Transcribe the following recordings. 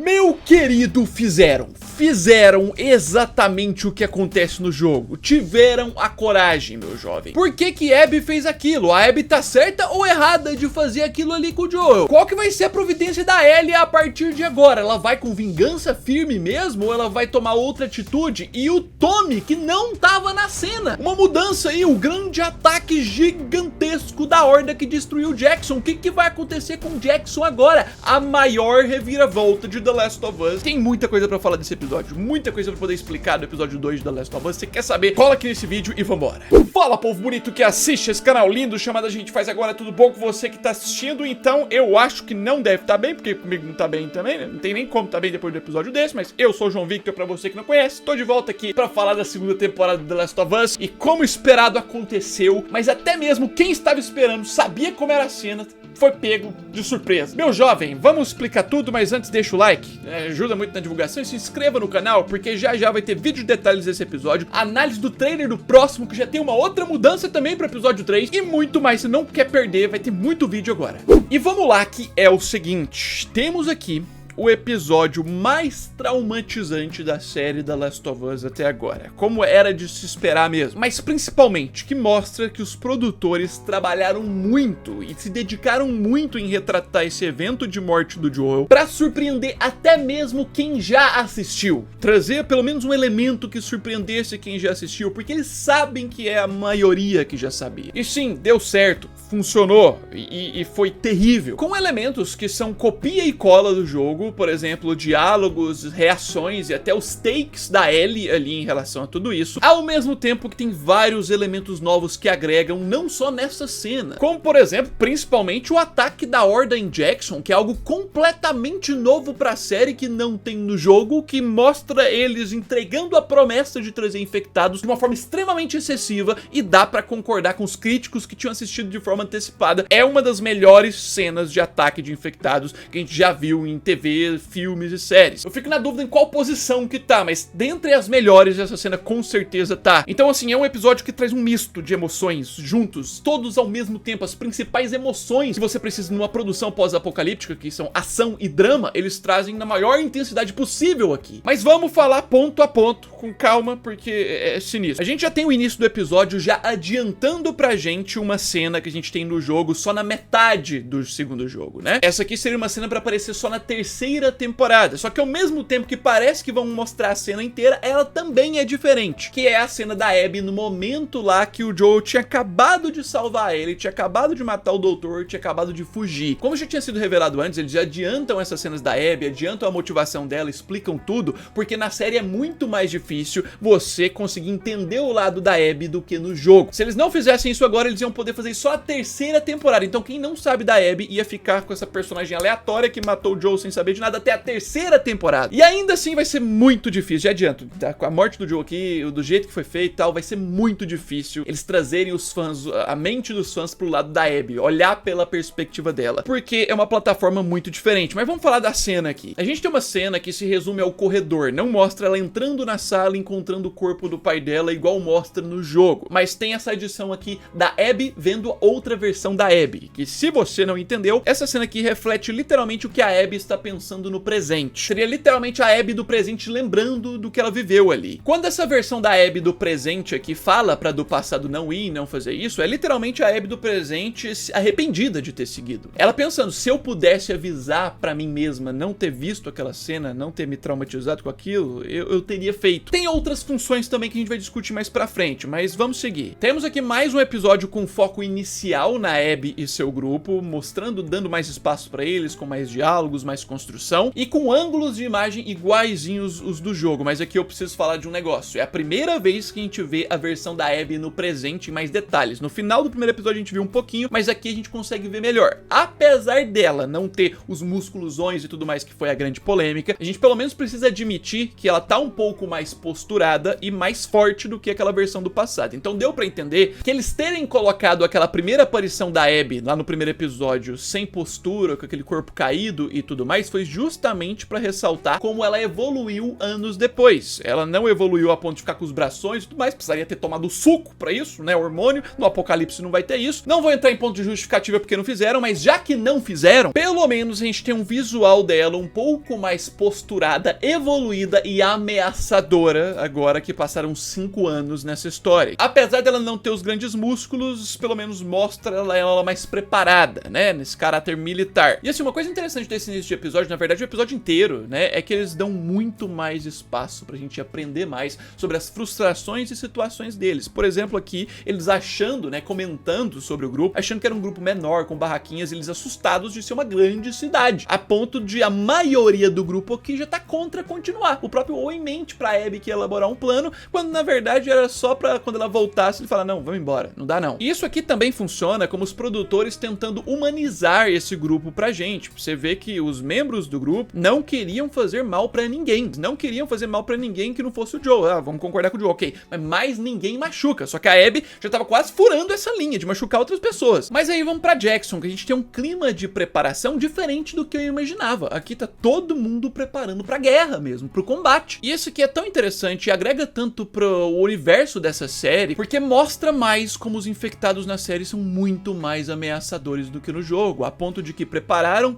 Meu querido, fizeram exatamente o que acontece no jogo. Tiveram a coragem, meu jovem. Por que Abby fez aquilo? A Abby tá certa ou errada de fazer aquilo ali com o Joel? Qual que vai ser a providência da Ellie a partir de agora? Ela vai com vingança firme mesmo ou ela vai tomar outra atitude? E o Tommy, que não tava na cena. Uma mudança aí, o grande ataque gigantesco da Horda que destruiu o Jackson. O que vai acontecer com o Jackson agora? A maior reviravolta de The Last of Us. Tem muita coisa pra falar desse episódio, muita coisa pra poder explicar do episódio 2 de The Last of Us. Você quer saber? Cola aqui nesse vídeo e vambora. Fala, povo bonito que assiste esse canal lindo chamado A Gente Faz Agora. Tudo bom com você que tá assistindo? Então, eu acho que não deve estar bem, porque comigo não tá bem também, né? Não tem nem como tá bem depois do episódio desse, mas eu sou o João Victor, pra você que não conhece. Tô de volta aqui pra falar da segunda temporada de The Last of Us. E como esperado aconteceu, mas até mesmo quem estava esperando sabia como era a cena, foi pego de surpresa. Meu jovem, vamos explicar tudo, mas antes deixa o like, ajuda muito na divulgação, e se inscreva no canal, porque já vai ter vídeo de detalhes desse episódio, análise do trailer do próximo, que já tem uma outra mudança também pro episódio 3, e muito mais. Se não quer perder, vai ter muito vídeo agora. E vamos lá, que é o seguinte, temos aqui o episódio mais traumatizante da série The Last of Us até agora, como era de se esperar mesmo, mas principalmente que mostra que os produtores trabalharam muito e se dedicaram muito em retratar esse evento de morte do Joel pra surpreender até mesmo quem já assistiu, trazer pelo menos um elemento que surpreendesse quem já assistiu, porque eles sabem que é a maioria que já sabia. E sim, deu certo, funcionou e foi terrível, com elementos que são copia e cola do jogo. Por exemplo, diálogos, reações e até os takes da Ellie ali em relação a tudo isso, ao mesmo tempo que tem vários elementos novos que agregam não só nessa cena, como por exemplo, principalmente o ataque da Horda em Jackson, que é algo completamente novo pra série que não tem no jogo, que mostra eles entregando a promessa de trazer infectados de uma forma extremamente excessiva, e dá pra concordar com os críticos que tinham assistido de forma antecipada. É uma das melhores cenas de ataque de infectados que a gente já viu em TV, filmes e séries. Eu fico na dúvida em qual posição que tá, mas dentre as melhores essa cena com certeza tá. Então assim, é um episódio que traz um misto de emoções juntos, todos ao mesmo tempo, as principais emoções que você precisa numa produção pós-apocalíptica, que são ação e drama, eles trazem na maior intensidade possível aqui. Mas vamos falar ponto a ponto, com calma, porque é sinistro. A gente já tem o início do episódio já adiantando pra gente uma cena que a gente tem no jogo só na metade do segundo jogo, né? Essa aqui seria uma cena pra aparecer só na terceira temporada, só que ao mesmo tempo que parece que vão mostrar a cena inteira, ela também é diferente, que é a cena da Abby no momento lá que o Joel tinha acabado de salvar ele, tinha acabado de matar o doutor, tinha acabado de fugir. Como já tinha sido revelado antes, eles já adiantam essas cenas da Abby, adiantam a motivação dela, explicam tudo, porque na série é muito mais difícil você conseguir entender o lado da Abby do que no jogo. Se eles não fizessem isso agora, eles iam poder fazer isso só na terceira temporada, então quem não sabe da Abby ia ficar com essa personagem aleatória que matou o Joel sem saber de nada até a terceira temporada. E ainda assim vai ser muito difícil, já adianto, tá? Com a morte do Joel aqui, do jeito que foi feito e tal, vai ser muito difícil eles trazerem os fãs, a mente dos fãs pro lado da Abby, olhar pela perspectiva dela, porque é uma plataforma muito diferente. Mas vamos falar da cena aqui. A gente tem uma cena que se resume ao corredor, não mostra ela entrando na sala, encontrando o corpo do pai dela, igual mostra no jogo, mas tem essa edição aqui da Abby vendo outra versão da Abby, que se você não entendeu, essa cena aqui reflete literalmente o que a Abby está pensando no presente. Seria literalmente a Abby do presente lembrando do que ela viveu ali. Quando essa versão da Abby do presente aqui fala pra do passado não ir, não fazer isso, é literalmente a Abby do presente arrependida de ter seguido. Ela pensando, se eu pudesse avisar pra mim mesma não ter visto aquela cena, não ter me traumatizado com aquilo, eu teria feito. Tem outras funções também que a gente vai discutir mais pra frente, mas vamos seguir. Temos aqui mais um episódio com foco inicial na Abby e seu grupo, mostrando, dando mais espaço pra eles, com mais diálogos, mais construção, e com ângulos de imagem iguaizinhos os do jogo. Mas aqui eu preciso falar de um negócio. É a primeira vez que a gente vê a versão da Abby no presente em mais detalhes. No final do primeiro episódio a gente viu um pouquinho, mas aqui a gente consegue ver melhor. Apesar dela não ter os musculosões e tudo mais que foi a grande polêmica, a gente pelo menos precisa admitir que ela tá um pouco mais posturada e mais forte do que aquela versão do passado. Então deu pra entender que eles terem colocado aquela primeira aparição da Abby lá no primeiro episódio sem postura, com aquele corpo caído e tudo mais, foi foi justamente pra ressaltar como ela evoluiu anos depois. Ela não evoluiu a ponto de ficar com os brações e tudo mais, precisaria ter tomado suco pra isso, né, hormônio. No Apocalipse não vai ter isso. Não vou entrar em ponto de justificativa porque não fizeram, mas já que não fizeram, pelo menos a gente tem um visual dela um pouco mais posturada, evoluída e ameaçadora agora que passaram 5 anos nessa história. Apesar dela não ter os grandes músculos, pelo menos mostra ela mais preparada, né, nesse caráter militar. E assim, uma coisa interessante desse início de episódio, na verdade o episódio inteiro, né, é que eles dão muito mais espaço pra gente aprender mais sobre as frustrações e situações deles. Por exemplo, aqui, eles achando, né, comentando sobre o grupo, achando que era um grupo menor, com barraquinhas, eles assustados de ser uma grande cidade, a ponto de a maioria do grupo aqui já tá contra continuar. O próprio Owen mente pra Abby que ia elaborar um plano, quando na verdade era só pra quando ela voltasse ele falar, não, vamos embora, não dá não. E isso aqui também funciona como os produtores tentando humanizar esse grupo pra gente. Você vê que os membros do grupo não queriam fazer mal pra ninguém, não queriam fazer mal pra ninguém que não fosse o Joe. Ah, vamos concordar com o Joe, ok, mas mais ninguém machuca, só que a Abby já tava quase furando essa linha de machucar outras pessoas. Mas aí vamos pra Jackson, que a gente tem um clima de preparação diferente do que eu imaginava. Aqui tá todo mundo preparando pra guerra mesmo, pro combate. E isso aqui é tão interessante e agrega tanto pro universo dessa série, porque mostra mais como os infectados na série são muito mais ameaçadores do que no jogo, a ponto de que prepararam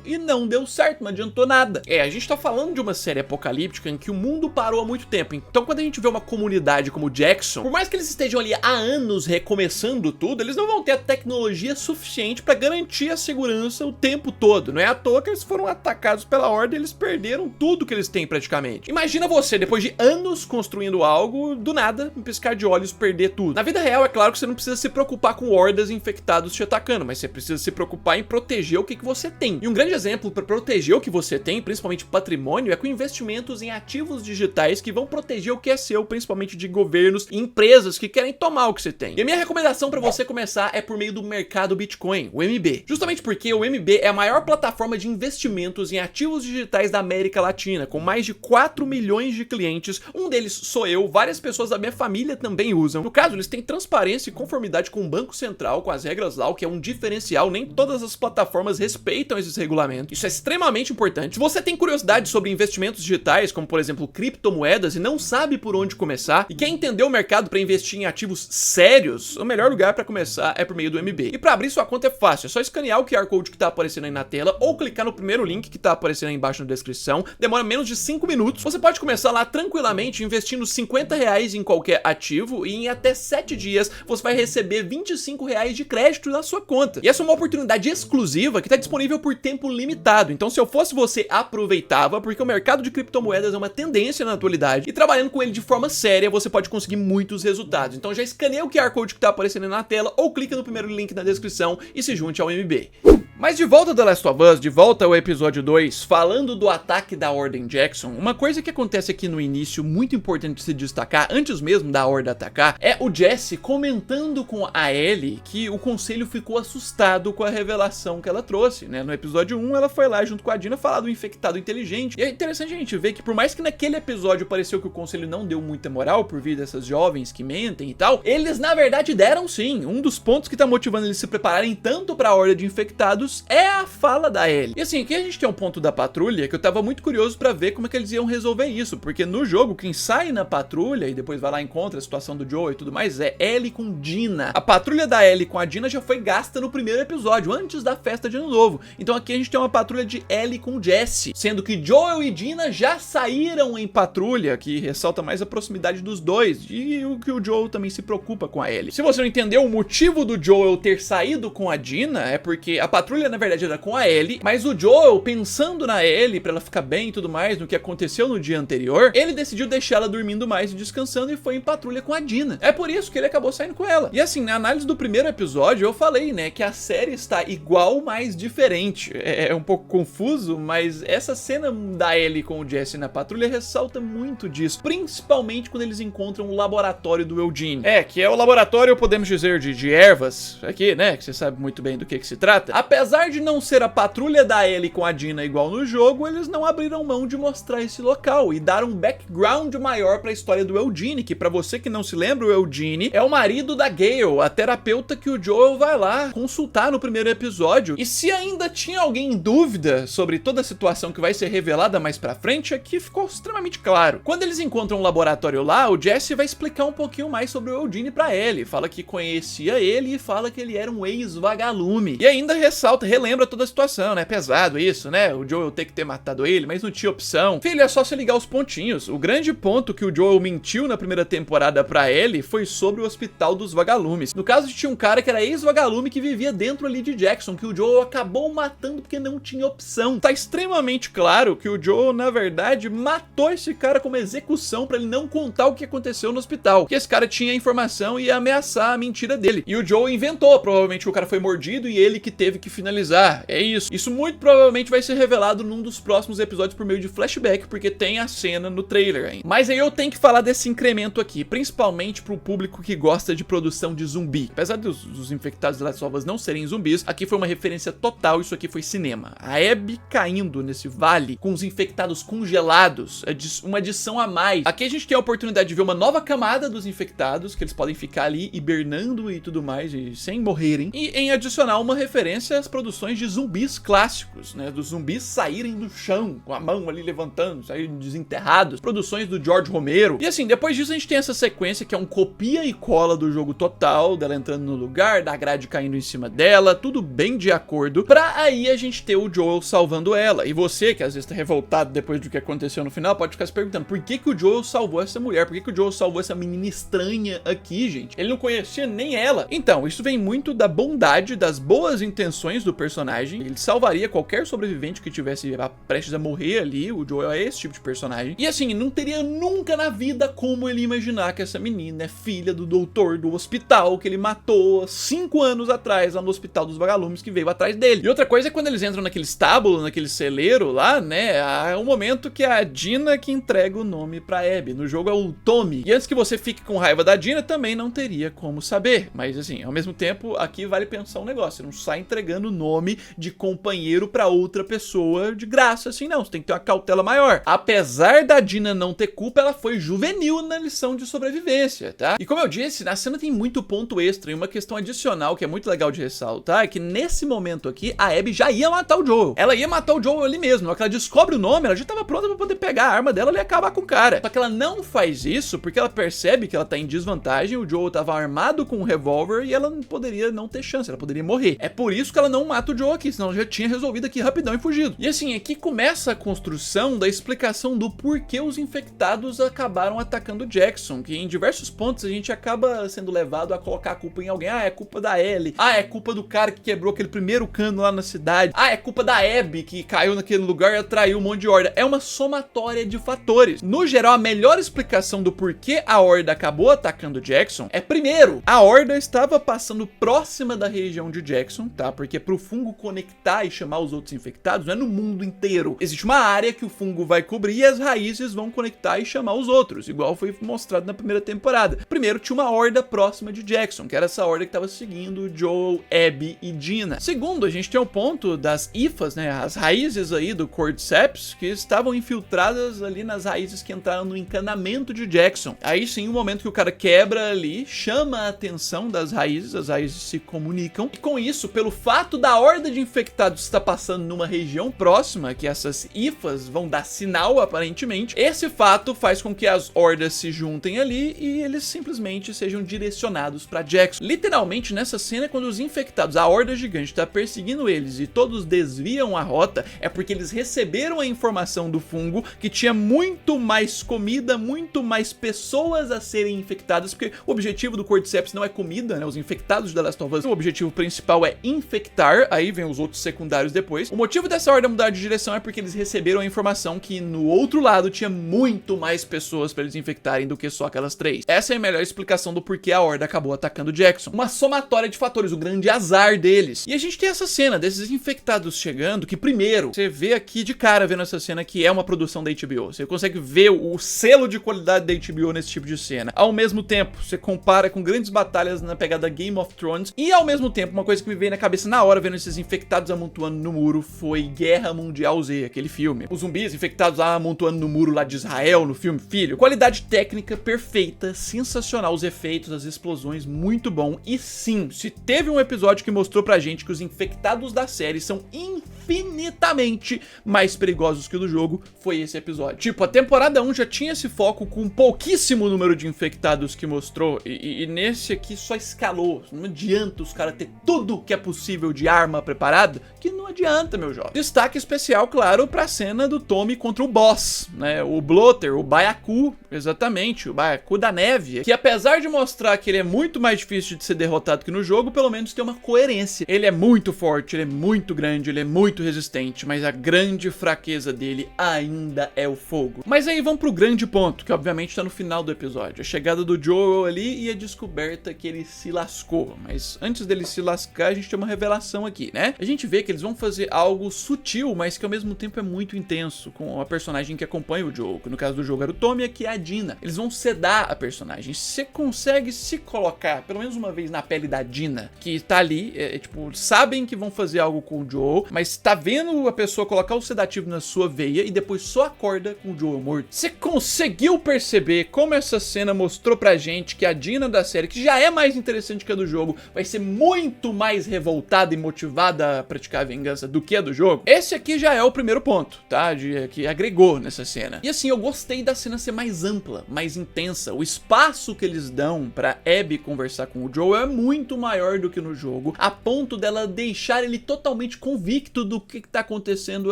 e não deu certo, não adiantou nada. A gente tá falando de uma série apocalíptica em que o mundo parou há muito tempo, então quando a gente vê uma comunidade como Jackson, por mais que eles estejam ali há anos recomeçando tudo, eles não vão ter a tecnologia suficiente pra garantir a segurança o tempo todo. Não é à toa que eles foram atacados pela Horda e eles perderam tudo que eles têm praticamente. Imagina você, depois de anos construindo algo, do nada, um piscar de olhos, perder tudo. Na vida real, é claro que você não precisa se preocupar com hordas infectados te atacando, mas você precisa se preocupar em proteger o que você tem. E um grande exemplo para proteger o que você tem, principalmente patrimônio, é com investimentos em ativos digitais que vão proteger o que é seu, principalmente de governos e empresas que querem tomar o que você tem. E a minha recomendação para você começar é por meio do mercado Bitcoin, o MB. Justamente porque o MB é a maior plataforma de investimentos em ativos digitais da América Latina, com mais de 4 milhões de clientes. Um deles sou eu, várias pessoas da minha família também usam. No caso, eles têm transparência e conformidade com o Banco Central, com as regras lá, o que é um diferencial. Nem todas as plataformas respeitam esses regulamentos. Isso é extremamente importante. Se você tem curiosidade sobre investimentos digitais, como por exemplo criptomoedas, e não sabe por onde começar, e quer entender o mercado para investir em ativos sérios, o melhor lugar para começar é por meio do MB. E para abrir sua conta é fácil, é só escanear o QR Code que tá aparecendo aí na tela, ou clicar no primeiro link que tá aparecendo aí embaixo na descrição. Demora menos de 5 minutos. Você pode começar lá tranquilamente investindo R$50 em qualquer ativo, e em até 7 dias você vai receber R$25 de crédito na sua conta. E essa é uma oportunidade exclusiva que está disponível por tempo limitado. Então, se eu fosse você, aproveitava, porque o mercado de criptomoedas é uma tendência na atualidade, e trabalhando com ele de forma séria, você pode conseguir muitos resultados. Então já escaneia o QR Code que está aparecendo na tela, ou clica no primeiro link na descrição e se junte ao MB. Mas de volta The Last of Us, de volta ao episódio 2, falando do ataque da Ordem Jackson, uma coisa que acontece aqui no início, muito importante de se destacar, antes mesmo da Horda atacar, é o Jesse comentando com a Ellie que o conselho ficou assustado com a revelação que ela trouxe, né? No episódio 1, ela foi lá junto com a Dina falar do infectado inteligente. E é interessante a gente ver que por mais que naquele episódio pareceu que o conselho não deu muita moral por vir dessas jovens que mentem e tal, eles na verdade deram sim. Um dos pontos que tá motivando eles se prepararem tanto pra Horda de infectados é a fala da Ellie. E assim, aqui a gente tem um ponto da patrulha que eu tava muito curioso pra ver como é que eles iam resolver isso, porque no jogo quem sai na patrulha e depois vai lá e encontra a situação do Joe e tudo mais é Ellie com Dina. A patrulha da Ellie com a Dina já foi gasta no primeiro episódio, antes da festa de ano novo. Então aqui a gente tem uma patrulha de Ellie com Jesse, sendo que Joel e Dina já saíram em patrulha, que ressalta mais a proximidade dos dois, e o que o Joel também se preocupa com a Ellie. Se você não entendeu o motivo do Joel ter saído com a Dina, é porque a patrulha na verdade era com a Ellie, mas o Joel, pensando na Ellie pra ela ficar bem e tudo mais, no que aconteceu no dia anterior, ele decidiu deixar ela dormindo mais e descansando e foi em patrulha com a Dina. É por isso que ele acabou saindo com ela. E assim, na análise do primeiro episódio eu falei, né, que a série está igual, mas diferente. É um pouco confuso, mas essa cena da Ellie com o Jesse na patrulha ressalta muito disso, principalmente quando eles encontram o laboratório do Eugene. Que é o laboratório, podemos dizer, de ervas, aqui, né, que você sabe muito bem do que se trata. Apesar apesar de não ser a patrulha da Ellie com a Dina igual no jogo, eles não abriram mão de mostrar esse local e dar um background maior pra história do Eugene, que pra você que não se lembra, o Eugene é o marido da Gale, a terapeuta que o Joel vai lá consultar no primeiro episódio. E se ainda tinha alguém em dúvida sobre toda a situação que vai ser revelada mais pra frente, aqui ficou extremamente claro. Quando eles encontram um laboratório lá, o Jesse vai explicar um pouquinho mais sobre o Eugene pra Ellie, fala que conhecia ele e fala que ele era um ex-vagalume. E ainda relembra toda a situação, né? Pesado isso, né? O Joel ter que ter matado ele, mas não tinha opção. Filho, é só se ligar os pontinhos. O grande ponto que o Joel mentiu na primeira temporada pra Ellie foi sobre o hospital dos vagalumes. No caso, tinha um cara que era ex-vagalume que vivia dentro ali de Jackson, que o Joel acabou matando porque não tinha opção. Tá extremamente claro que o Joel, na verdade, matou esse cara como execução pra ele não contar o que aconteceu no hospital. Que esse cara tinha informação e ia ameaçar a mentira dele. E o Joel inventou, provavelmente o cara foi mordido e ele que teve que finalizar. É isso. Isso muito provavelmente vai ser revelado num dos próximos episódios por meio de flashback, porque tem a cena no trailer ainda. Mas aí eu tenho que falar desse incremento aqui, principalmente pro público que gosta de produção de zumbi. Apesar dos infectados de Last of Us não serem zumbis, aqui foi uma referência total, isso aqui foi cinema. A Abby caindo nesse vale com os infectados congelados, é uma adição a mais. Aqui a gente tem a oportunidade de ver uma nova camada dos infectados, que eles podem ficar ali hibernando e tudo mais, e sem morrerem. E em adicional uma referência às produções de zumbis clássicos, né? Dos zumbis saírem do chão, com a mão ali levantando, saírem desenterrados. Produções do George Romero. E assim, depois disso a gente tem essa sequência que é um copia e cola do jogo total, dela entrando no lugar, da grade caindo em cima dela, tudo bem de acordo, pra aí a gente ter o Joel salvando ela. E você, que às vezes tá revoltado depois do que aconteceu no final, pode ficar se perguntando, por que que o Joel salvou essa mulher? Por que que o Joel salvou essa menina estranha aqui, gente? Ele não conhecia nem ela. Então, isso vem muito da bondade, das boas intenções do personagem. Ele salvaria qualquer sobrevivente que tivesse prestes a morrer ali. O Joel é esse tipo de personagem. E assim, não teria nunca na vida como ele imaginar que essa menina é filha do doutor do hospital que ele matou 5 anos atrás lá no Hospital dos Vagalumes, que veio atrás dele. E outra coisa é quando eles entram naquele estábulo, naquele celeiro lá, né? É o momento que é a Dina que entrega o nome pra Abby. No jogo é o Tommy. E antes que você fique com raiva da Dina, também não teria como saber. Mas assim, ao mesmo tempo, aqui vale pensar um negócio. Você não sai entregando o nome de companheiro pra outra pessoa de graça, assim não. Você tem que ter uma cautela maior. Apesar da Dina não ter culpa, ela foi juvenil na lição de sobrevivência, tá? E como eu disse, na cena tem muito ponto extra. E uma questão adicional que é muito legal de ressaltar é que nesse momento aqui, a Abby já ia matar o Joel. Ela ia matar o Joel ali mesmo. Na hora que ela descobre o nome, ela já tava pronta pra poder pegar a arma dela e acabar com o cara. Só que ela não faz isso porque ela percebe que ela tá em desvantagem. O Joel tava armado com um revólver e ela poderia não ter chance, ela poderia morrer. É por isso que ela não mata o Joel aqui, senão ela já tinha resolvido aqui rapidão e fugido. E assim, aqui começa a construção da explicação do porquê os infectados acabaram atacando Jackson, que em diversos pontos a gente acaba sendo levado a colocar a culpa em alguém. Ah, é culpa da Ellie. Ah, é culpa do cara que quebrou aquele primeiro cano lá na cidade. Ah, é culpa da Abby que caiu naquele lugar e atraiu um monte de horda. É uma somatória de fatores. No geral, a melhor explicação do porquê a horda acabou atacando Jackson é, primeiro, a horda estava passando próxima da região de Jackson, tá? Porque pro fungo conectar e chamar os outros infectados não é no mundo inteiro. Existe uma área que o fungo vai cobrir e as raízes vão conectar e chamar os outros, igual foi mostrado na primeira temporada. Primeiro, tinha uma horda próxima de Jackson, que era essa horda que estava seguindo Joel, Abby e Dina. Segundo, a gente tem o ponto das hifas, né? As raízes aí do Cordyceps que estavam infiltradas ali nas raízes que entraram no encanamento de Jackson. Aí sim, o momento que o cara quebra ali, chama a atenção das raízes, as raízes se comunicam. E com isso, pelo fato da horda de infectados estar passando numa região próxima, que essas hifas vão dar sinal, aparentemente, esse fato faz com que as hordas se juntem ali e eles simplesmente sejam direcionados pra Jackson. Literalmente, nessa cena, quando os infectados, a horda gigante tá perseguindo eles e todos desviam a rota, é porque eles receberam a informação do fungo que tinha muito mais comida, muito mais pessoas a serem infectadas, porque o objetivo do Cordyceps não é comida, né? Os infectados de The Last of Us, o objetivo principal é infectar, aí vem os outros secundários depois. O motivo dessa horda mudar de direção é porque eles receberam a informação que no outro lado tinha muito mais pessoas pra eles infectarem do que só aquelas 3. Essa é a melhor explicação do porquê a horda acabou atacando Jackson. Uma somatória de fatores, o grande azar deles. E a gente tem essa cena desses infectados chegando, que primeiro, você vê aqui de cara vendo essa cena que é uma produção da HBO. Você consegue ver o selo de qualidade da HBO nesse tipo de cena. Ao mesmo tempo, você compara com grandes batalhas na pegada Game of Thrones e ao mesmo tempo, uma coisa que me veio na cabeça na hora agora vendo esses infectados amontoando no muro foi Guerra Mundial Z, aquele filme. Os zumbis infectados lá amontoando no muro lá de Israel, no filme, filho. Qualidade técnica perfeita, sensacional, os efeitos, as explosões, muito bom. E sim, se teve um episódio que mostrou pra gente que os infectados da série são infinitamente mais perigosos que o do jogo, foi esse episódio. Tipo, a temporada 1 já tinha esse foco com pouquíssimo número de infectados que mostrou, e nesse aqui só escalou. Não adianta os caras ter tudo que é possível de arma preparada, que não adianta, meu jovem. Destaque especial, claro, pra cena do Tommy contra o boss, né? O Bloater, o Byaku, exatamente, o Byaku da neve, que apesar de mostrar que ele é muito mais difícil de ser derrotado que no jogo, pelo menos tem uma coerência. Ele é muito forte, ele é muito grande, ele é muito resistente, mas a grande fraqueza dele ainda é o fogo. Mas aí vamos pro grande ponto, que obviamente tá no final do episódio. A chegada do Joel ali e a descoberta que ele se lascou. Mas antes dele se lascar, a gente tem uma revelação aqui, né? A gente vê que eles vão fazer algo sutil, mas que ao mesmo tempo é muito intenso, com a personagem que acompanha o Joel, que no caso do jogo era o Tommy, aqui é a Dina. Eles vão sedar a personagem. Você consegue se colocar, pelo menos uma vez, na pele da Dina, que tá ali, tipo, sabem que vão fazer algo com o Joel, mas tá vendo a pessoa colocar o sedativo na sua veia e depois só acorda com o Joel morto. Você conseguiu perceber como essa cena mostrou pra gente que a Dina da série, que já é mais interessante que a do jogo, vai ser muito mais revoltada e motivada a praticar a vingança do que a do jogo? Esse aqui já é o primeiro ponto, tá? Que agregou nessa cena. E assim, eu gostei da cena ser mais ampla, mais intensa. O espaço que eles dão pra Abby conversar com o Joel é muito maior do que no jogo, a ponto dela deixar ele totalmente convicto do que tá acontecendo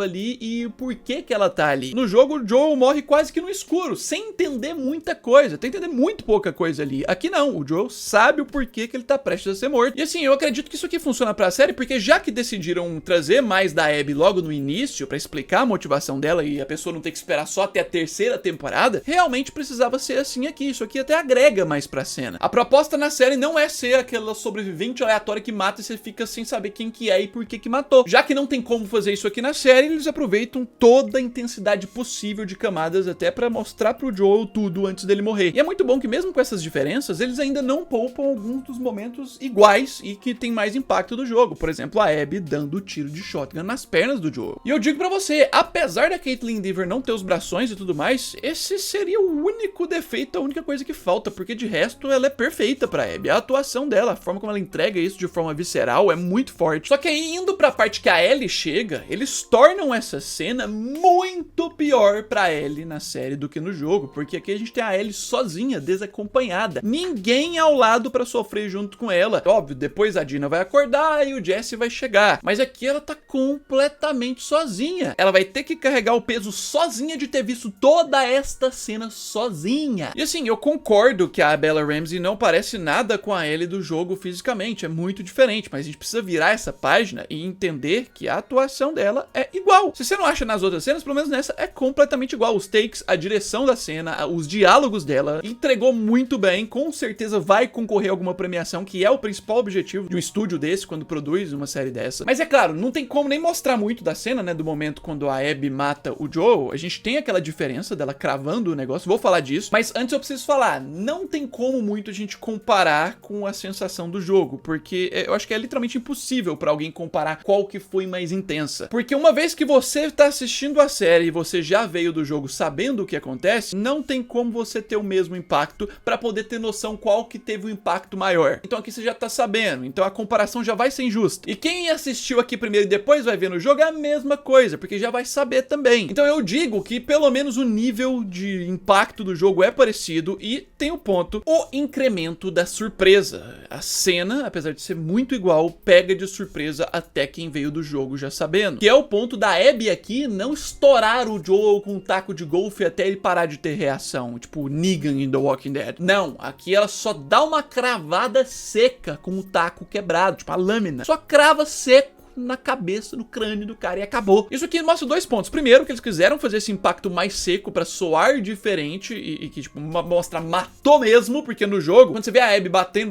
ali e por que ela tá ali. No jogo, o Joel morre quase que no escuro, sem entender muita coisa, tem que entender muito pouca coisa ali. Aqui não, o Joel sabe o porquê que ele tá prestes a ser morto. E assim, eu acredito que isso aqui funciona pra série, porque já que decidiram trazer mais da Abby logo no início, pra explicar a motivação dela e a pessoa não ter que esperar só até a terceira temporada, realmente precisava ser assim aqui. Isso aqui até agrega mais pra cena. A proposta na série não é ser aquela sobrevivente aleatória que mata e você fica sem saber quem que é e por que matou. Já que não tem como fazer isso aqui na série, eles aproveitam toda a intensidade possível de camadas até pra mostrar pro Joel tudo antes dele morrer. E é muito bom que mesmo com essas diferenças, eles ainda não poupam alguns dos momentos iguais e que tem mais impacto do jogo. Por exemplo, a Abby dando tiro de shotgun nas pernas do Joel. E eu digo pra você, apesar da Caitlyn Dever não ter os brações e tudo mais, esse seria o único defeito, a única coisa que falta, porque de resto ela é perfeita pra Abby. A atuação dela, a forma como ela entrega isso de forma visceral é muito forte. Só que aí, indo pra parte que a Ellie chega, eles tornam essa cena muito pior pra Ellie na série do que no jogo, porque aqui a gente tem a Ellie sozinha, desacompanhada. Ninguém ao lado pra sofrer junto com ela. Óbvio, depois a Dina vai acordar e o Jesse vai chegar, mas aqui ela tá completamente sozinha. Ela vai ter que carregar o peso sozinha de ter visto toda esta cena sozinha. E assim, eu concordo que a Bella Ramsey não parece nada com a Ellie do jogo fisicamente, é muito diferente, mas a gente precisa virar essa página e entender que a atuação dela é igual. Se você não acha nas outras cenas, pelo menos nessa é completamente igual. Os takes, a direção da cena, os diálogos dela, entregou muito bem, com certeza vai concorrer a alguma premiação, que é o principal objetivo de um estúdio desse quando produz uma série dessa. Mas é claro, não tem como nem mostrar muito da cena, né, do momento quando a Abby mata o Joel. A gente tem aquela diferença dela cravando o negócio, vou falar disso, mas antes eu preciso falar, não tem como muito a gente comparar com a sensação do jogo, porque eu acho que é literalmente impossível pra alguém comparar qual que foi mais intensa, porque uma vez que você tá assistindo a série e você já veio do jogo sabendo o que acontece, não tem como você ter o mesmo impacto pra poder ter noção qual que teve um impacto maior. Então aqui você já tá sabendo, então a comparação já vai ser injusta. E quem assistiu aqui primeiro e depois vai ver no jogo é a mesma coisa, porque já vai saber também. Então eu digo que pelo menos o nível de impacto do jogo é parecido e tem o ponto, o incremento da surpresa. A cena, apesar de ser muito igual, pega de surpresa até quem veio do jogo já sabendo. Que é o ponto da Abby aqui não estourar o Joel com um taco de golfe até ele parar de ter reação, tipo Negan em The Walking Dead. Não, aqui ela só dá uma cravada seca com o taco quebrado, tipo a lâmina. Só crava seco na cabeça, no crânio do cara e acabou. Isso aqui mostra dois pontos. Primeiro, que eles quiseram fazer esse impacto mais seco pra soar diferente e que, tipo, mostra matou mesmo, porque no jogo, quando você vê a Abby batendo,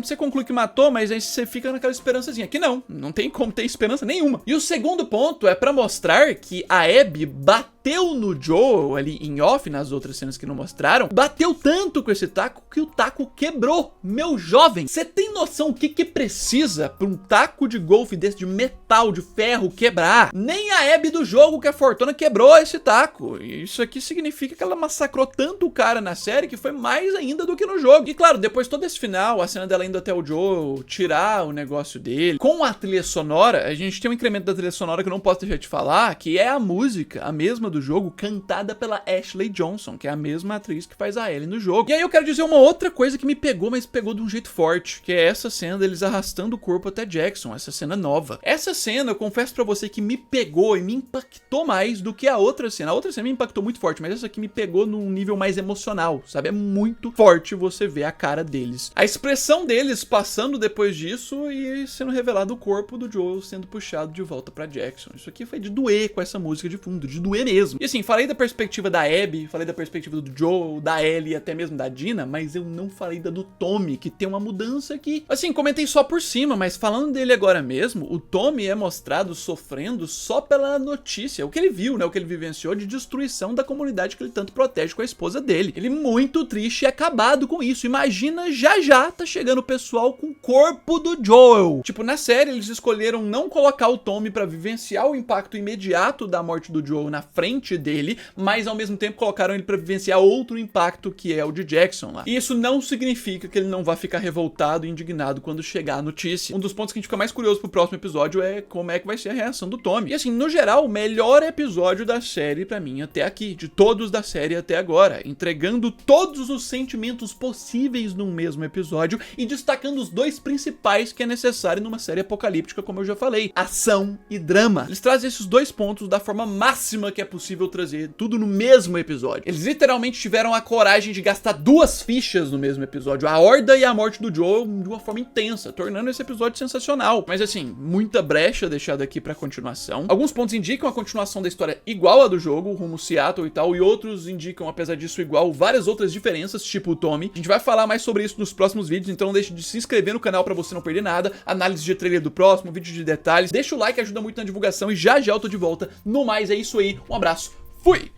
você conclui que matou, mas aí você fica naquela esperançazinha. Aqui não tem como ter esperança nenhuma. E o segundo ponto é pra mostrar que a Abby bateu no Joel ali em off, nas outras cenas que não mostraram, bateu tanto com esse taco que o taco quebrou. Meu jovem, você tem noção o que precisa pra um taco de golfe desse de metal, de ferro, quebrar? Nem a Abby do jogo, que é fortuna, quebrou esse taco. E isso aqui significa que ela massacrou tanto o cara na série que foi mais ainda do que no jogo. E claro, depois todo esse final, a cena dela indo até o Joel, tirar o negócio dele, com a trilha sonora, a gente tem um incremento da trilha sonora que eu não posso deixar de falar, que é a música, a mesma do jogo, cantada pela Ashley Johnson, que é a mesma atriz que faz a Ellie no jogo. E aí eu quero dizer uma outra coisa que me pegou, mas pegou de um jeito forte, que é essa cena deles arrastando o corpo até Jackson, essa cena nova. Essa cena, eu confesso pra você que me pegou e me impactou mais do que a outra cena. A outra cena me impactou muito forte, mas essa aqui me pegou num nível mais emocional, sabe? É muito forte você ver a cara deles. A expressão deles passando depois disso e sendo revelado o corpo do Joel sendo puxado de volta pra Jackson. Isso aqui foi de doer com essa música de fundo, de doer mesmo. E assim, falei da perspectiva da Abby, falei da perspectiva do Joel, da Ellie e até mesmo da Dina, mas eu não falei da do Tommy, que tem uma mudança aqui. Assim, comentei só por cima, mas falando dele agora mesmo, o Tommy é mostrado sofrendo só pela notícia, o que ele viu, né, o que ele vivenciou de destruição da comunidade que ele tanto protege com a esposa dele. Ele muito triste e acabado com isso. Imagina, já tá chegando o pessoal com o corpo do Joel. Tipo, na série eles escolheram não colocar o Tommy pra vivenciar o impacto imediato da morte do Joel na frente dele, mas ao mesmo tempo colocaram ele pra vivenciar outro impacto, que é o de Jackson lá. E isso não significa que ele não vai ficar revoltado e indignado quando chegar a notícia. Um dos pontos que a gente fica mais curioso pro próximo episódio é como é que vai ser a reação do Tommy. E assim, no geral, o melhor episódio da série pra mim até aqui, de todos da série até agora, entregando todos os sentimentos possíveis num mesmo episódio e destacando os dois principais que é necessário numa série apocalíptica, como eu já falei: ação e drama. Eles trazem esses dois pontos da forma máxima que é possível trazer, tudo no mesmo episódio. Eles literalmente tiveram a coragem de gastar duas fichas no mesmo episódio, a Horda e a morte do Joel, de uma forma intensa, tornando esse episódio sensacional. Mas assim, muita brecha deixada aqui pra continuação. Alguns pontos indicam a continuação da história igual a do jogo, rumo Seattle e tal, e outros indicam, apesar disso, igual várias outras diferenças, tipo o Tommy. A gente vai falar mais sobre isso nos próximos vídeos, então não deixe de se inscrever no canal pra você não perder nada, análise de trailer do próximo, vídeo de detalhes. Deixa o like, ajuda muito na divulgação, e já eu tô de volta. No mais, é isso aí, um abraço, fui!